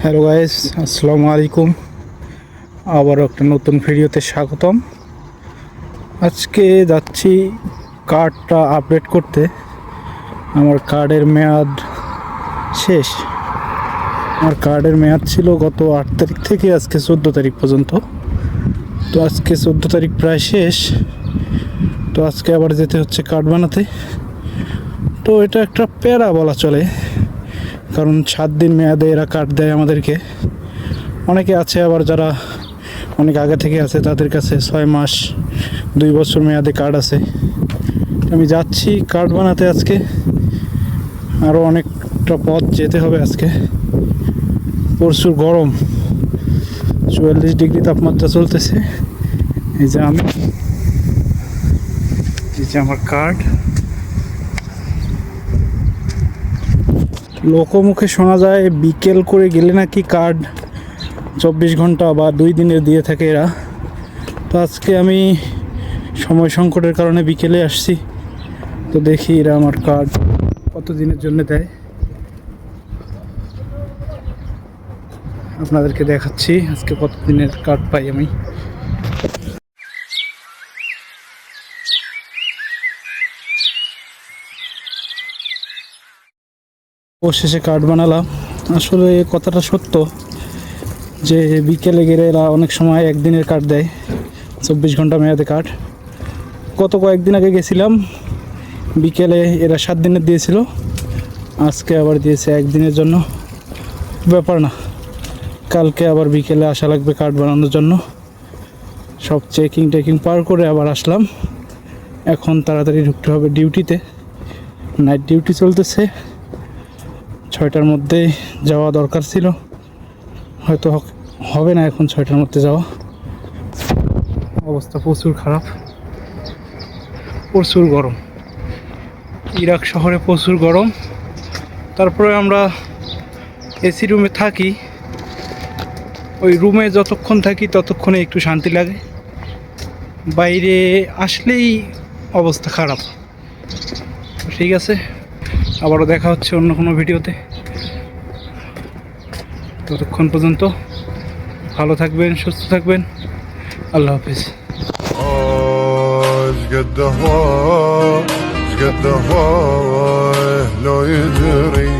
Hello guys, আসসালামু আলাইকুম। আবার একটা নতুন ভিডিওতে স্বাগতম। আজকে যাচ্ছি কার্ডটা আপডেট করতে। আমার কার্ডের মেয়াদ শেষ। আমার কার্ডের মেয়াদ ছিল গত 8 তারিখ থেকে আজকে 14 তারিখ পর্যন্ত। তো আজকে 14 তারিখ প্রায় শেষ। তো আজকে আবার যেতে হচ্ছে কার্ড বানাতে। তো এটা একটা প্যারা বলা চলে, কারণ 7 দিন মেয়াদে এরা কার্ড দেয় আমাদেরকে। অনেকে আছে আবার যারা অনেক আগে থেকে আছে, তাদের কাছে 6 মাস 2 বছর মেয়াদে কার্ড আছে। আমি যাচ্ছি কার্ড বানাতে আজকে। আরও অনেকটা পথ যেতে হবে আজকে। প্রচুর গরম, 44 ডিগ্রি তাপমাত্রা চলতেছে। এই যে আমার কার্ড। লোকমুখে শোনা যায় বিকেল করে গেলে নাকি কার্ড 24 ঘন্টা বা 2 দিনের দিয়ে থাকে এরা। তো আজকে আমি সময় সংকটের কারণে বিকেলে আসছি। তো দেখি এরা আমার কার্ড কত দিনের জন্য দেয়, আপনাদেরকে দেখাচ্ছি আজকে কত দিনের কার্ড পাই আমি। অবশেষে কার্ড বানালাম। আসলে কথাটা সত্য যে বিকেলে গেলে এরা অনেক সময় একদিনের কার্ড দেয়, 24 ঘন্টা মেয়াদে কার্ড। গত কয়েকদিন আগে গেছিলাম, বিকেলে এরা 7 দিনের দিয়েছিল, আজকে আবার দিয়েছে একদিনের জন্য। ব্যাপার না, কালকে আবার বিকেলে আসা লাগবে কার্ড বানানোর জন্য। সব চেকিং পার করে আবার আসলাম। এখন তাড়াতাড়ি ঢুকতে হবে ডিউটিতে। নাইট ডিউটি চলতেছে, 6টার মধ্যে যাওয়া দরকার ছিল, হয়তো হবে না এখন 6টার মধ্যে যাওয়া। অবস্থা প্রচুর খারাপ, প্রচুর গরম। ইরাক শহরে প্রচুর গরম। তারপরে আমরা এসি রুমে থাকি। ওই রুমে যতক্ষণ থাকি ততক্ষণে একটু শান্তি লাগে, বাইরে আসলেই অবস্থা খারাপ। ঠিক আছে, আবারও দেখা হচ্ছে অন্য কোনো ভিডিওতে। ততক্ষণ পর্যন্ত ভালো থাকবেন, সুস্থ থাকবেন। আল্লাহ হাফিজ। شقد هواه شقد هواه لو يدري